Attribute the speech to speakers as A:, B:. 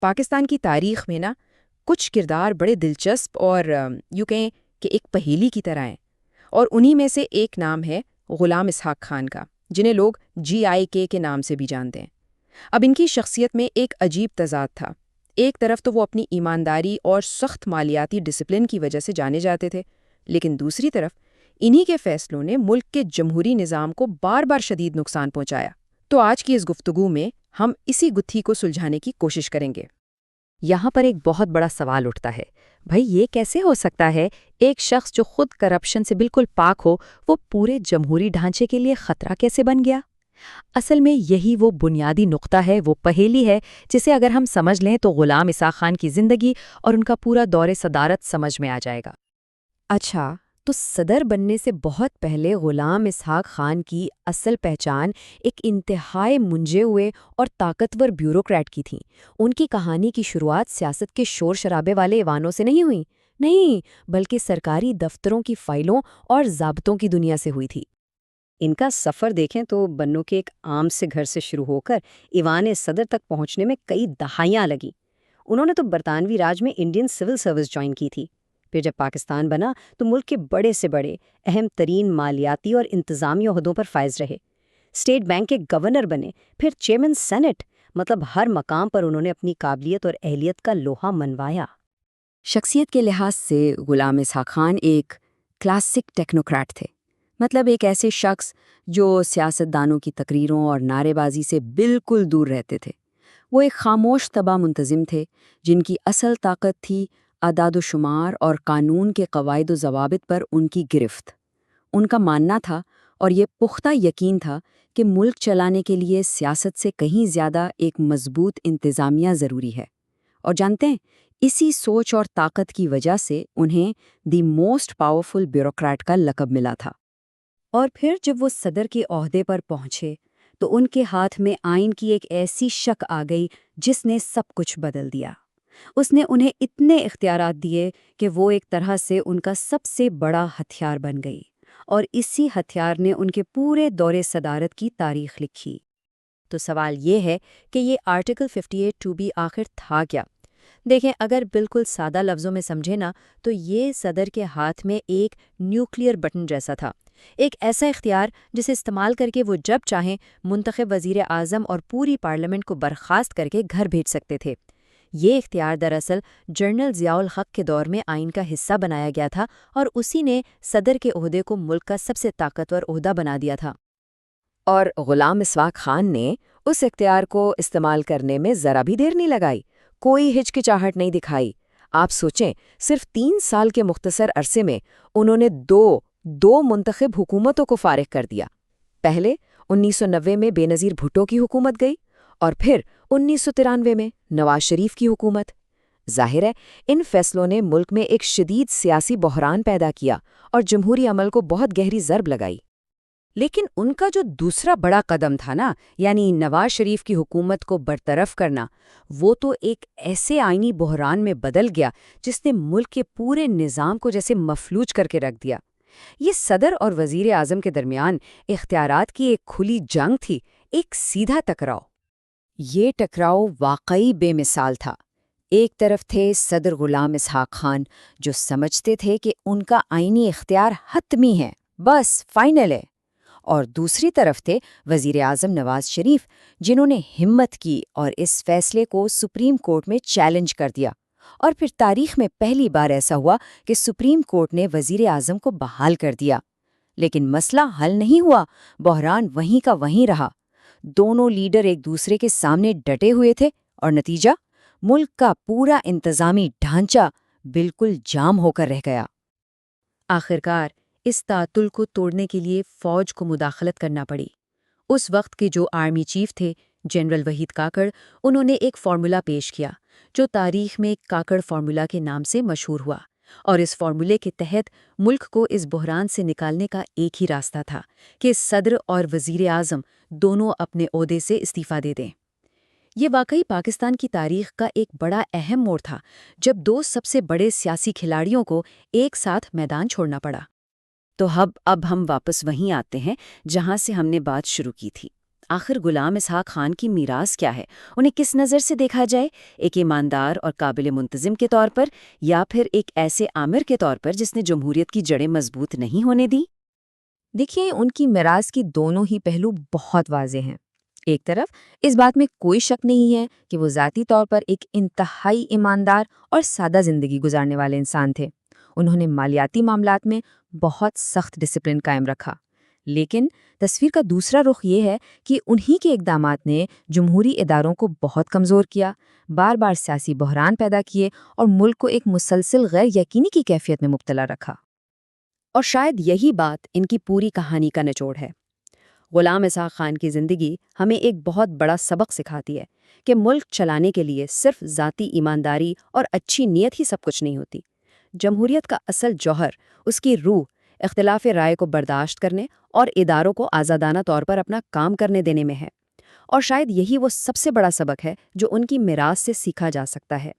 A: پاکستان کی تاریخ میں نا کچھ کردار بڑے دلچسپ اور یوں کہیں کہ ایک پہیلی کی طرح ہیں، اور انہی میں سے ایک نام ہے غلام اسحاق خان کا، جنہیں لوگ GIK کے نام سے بھی جانتے ہیں۔ اب ان کی شخصیت میں ایک عجیب تضاد تھا۔ ایک طرف تو وہ اپنی ایمانداری اور سخت مالیاتی ڈسپلن کی وجہ سے جانے جاتے تھے، لیکن دوسری طرف انہی کے فیصلوں نے ملک کے جمہوری نظام کو بار بار شدید نقصان پہنچایا۔ تو آج کی اس گفتگو میں ہم اسی گتھی کو سلجھانے کی کوشش کریں گے۔
B: یہاں پر ایک بہت بڑا سوال اٹھتا ہے، بھائی یہ کیسے ہو سکتا ہے ایک شخص جو خود کرپشن سے بالکل پاک ہو، وہ پورے جمہوری ڈھانچے کے لیے خطرہ کیسے بن گیا؟ اصل میں یہی وہ بنیادی نقطہ ہے، وہ پہیلی ہے جسے اگر ہم سمجھ لیں تو غلام اسحاق خان کی زندگی اور ان کا پورا دور صدارت سمجھ میں آ جائے گا۔
C: اچھا، تو صدر بننے سے بہت پہلے غلام اسحاق خان کی اصل پہچان ایک انتہائی منجھے ہوئے اور طاقتور بیوروکریٹ کی تھی۔ ان کی کہانی کی شروعات سیاست کے شور شرابے والے ایوانوں سے نہیں ہوئی، نہیں، بلکہ سرکاری دفتروں کی فائلوں اور ضابطوں کی دنیا سے ہوئی تھی۔
D: ان کا سفر دیکھیں تو بنوں کے ایک عام سے گھر سے شروع ہو کر ایوان صدر تک پہنچنے میں کئی دہائیاں لگیں۔ انہوں نے تو برطانوی راج میں انڈین سول سروس جوائن کی تھی، پھر جب پاکستان بنا تو ملک کے بڑے سے بڑے اہم ترین مالیاتی اور انتظامی عہدوں پر فائز رہے۔ اسٹیٹ بینک کے گورنر بنے، پھر چیئرمین سینٹ، مطلب ہر مقام پر انہوں نے اپنی قابلیت اور اہلیت کا لوہا منوایا۔
C: شخصیت کے لحاظ سے غلام اسحاق خان ایک کلاسک ٹیکنوکریٹ تھے، مطلب ایک ایسے شخص جو سیاستدانوں کی تقریروں اور نعرے بازی سے بالکل دور رہتے تھے۔ وہ ایک خاموش طبع منتظم تھے جن کی اصل طاقت تھی اعداد و شمار اور قانون کے قواعد و ضوابط پر ان کی گرفت۔ ان کا ماننا تھا، اور یہ پختہ یقین تھا، کہ ملک چلانے کے لیے سیاست سے کہیں زیادہ ایک مضبوط انتظامیہ ضروری ہے۔ اور جانتے ہیں، اسی سوچ اور طاقت کی وجہ سے انہیں دی موسٹ پاورفل بیوروکریٹ کا لقب ملا تھا۔
B: اور پھر جب وہ صدر کے عہدے پر پہنچے تو ان کے ہاتھ میں آئین کی ایک ایسی شک آ گئی جس نے سب کچھ بدل دیا۔ اس نے انہیں اتنے اختیارات دیے کہ وہ ایک طرح سے ان کا سب سے بڑا ہتھیار بن گئی، اور اسی ہتھیار نے ان کے پورے دور صدارت کی تاریخ لکھی۔ تو سوال یہ ہے کہ یہ آرٹیکل 58(2) آخر تھا کیا؟ دیکھیں، اگر بالکل سادہ لفظوں میں سمجھے نا تو یہ صدر کے ہاتھ میں ایک نیوکلیئر بٹن جیسا تھا، ایک ایسا اختیار جسے استعمال کر کے وہ جب چاہیں منتخب وزیر اعظم اور پوری پارلیمنٹ کو برخاست کر کے گھر بھیج سکتے تھے۔ یہ اختیار دراصل جنرل ضیاء الحق کے دور میں آئین کا حصہ بنایا گیا تھا، اور اسی نے صدر کے عہدے کو ملک کا سب سے طاقتور عہدہ بنا دیا تھا۔
C: اور غلام اسحاق خان نے اس اختیار کو استعمال کرنے میں ذرا بھی دیر نہیں لگائی، کوئی ہچکچاہٹ نہیں دکھائی۔ آپ سوچیں، صرف 3 سال کے مختصر عرصے میں انہوں نے دو منتخب حکومتوں کو فارغ کر دیا۔ پہلے 1990 میں بے نظیر بھٹو کی حکومت گئی، اور پھر 1993 میں نواز شریف کی حکومت۔ ظاہر ہے ان فیصلوں نے ملک میں ایک شدید سیاسی بحران پیدا کیا اور جمہوری عمل کو بہت گہری ضرب لگائی۔ لیکن ان کا جو دوسرا بڑا قدم تھا نا، یعنی نواز شریف کی حکومت کو برطرف کرنا، وہ تو ایک ایسے آئینی بحران میں بدل گیا جس نے ملک کے پورے نظام کو جیسے مفلوج کر کے رکھ دیا۔ یہ صدر اور وزیر اعظم کے درمیان اختیارات کی ایک کھلی جنگ تھی، ایک سیدھا ٹکراؤ۔ یہ ٹکراؤ واقعی بے مثال تھا۔ ایک طرف تھے صدر غلام اسحاق خان، جو سمجھتے تھے کہ ان کا آئینی اختیار حتمی ہے، بس فائنل ہے، اور دوسری طرف تھے وزیر اعظم نواز شریف، جنہوں نے ہمت کی اور اس فیصلے کو سپریم کورٹ میں چیلنج کر دیا، اور پھر تاریخ میں پہلی بار ایسا ہوا کہ سپریم کورٹ نے وزیر اعظم کو بحال کر دیا۔ لیکن مسئلہ حل نہیں ہوا، بحران وہیں کا وہیں رہا۔ دونوں لیڈر ایک دوسرے کے سامنے ڈٹے ہوئے تھے، اور نتیجہ، ملک کا پورا انتظامی ڈھانچہ بالکل جام ہو کر رہ گیا۔
B: آخرکار اس تعطل کو توڑنے کے لیے فوج کو مداخلت کرنا پڑی۔ اس وقت کے جو آرمی چیف تھے، جنرل وحید کاکڑ، انہوں نے ایک فارمولا پیش کیا جو تاریخ میں کاکڑ فارمولا کے نام سے مشہور ہوا، اور اس فارمولے کے تحت ملک کو اس بحران سے نکالنے کا ایک ہی راستہ تھا کہ صدر اور وزیر اعظم دونوں اپنے عہدے سے استعفیٰ دے دیں۔ یہ واقعی پاکستان کی تاریخ کا ایک بڑا اہم موڑ تھا، جب 2 سب سے بڑے سیاسی کھلاڑیوں کو ایک ساتھ میدان چھوڑنا پڑا۔
D: تو اب ہم واپس وہیں آتے ہیں جہاں سے ہم نے بات شروع کی تھی۔
C: آخر غلام اسحاق خان کی میراث کیا ہے؟ انہیں کس نظر سے دیکھا جائے؟ ایک ایماندار اور قابل منتظم کے طور پر، یا پھر ایک ایسے آمر کے طور پر جس نے جمہوریت کی جڑیں مضبوط نہیں ہونے دی؟
A: دیکھیے، ان کی میراث کی دونوں ہی پہلو بہت واضح ہیں۔ ایک طرف اس بات میں کوئی شک نہیں ہے کہ وہ ذاتی طور پر ایک انتہائی ایماندار اور سادہ زندگی گزارنے والے انسان تھے۔ انہوں نے مالیاتی معاملات میں بہت سخت ڈسپلن قائم رکھا۔ لیکن تصویر کا دوسرا رخ یہ ہے کہ انہی کے اقدامات نے جمہوری اداروں کو بہت کمزور کیا، بار بار سیاسی بحران پیدا کیے اور ملک کو ایک مسلسل غیر یقینی کی کیفیت میں مبتلا رکھا۔
B: اور شاید یہی بات ان کی پوری کہانی کا نچوڑ ہے۔ غلام اسحاق خان کی زندگی ہمیں ایک بہت بڑا سبق سکھاتی ہے کہ ملک چلانے کے لیے صرف ذاتی ایمانداری اور اچھی نیت ہی سب کچھ نہیں ہوتی۔ جمہوریت کا اصل جوہر، اس کی روح، اختلاف رائے کو برداشت کرنے اور اداروں کو آزادانہ طور پر اپنا کام کرنے دینے میں ہے۔ اور شاید یہی وہ سب سے بڑا سبق ہے جو ان کی میراث سے سیکھا جا سکتا ہے۔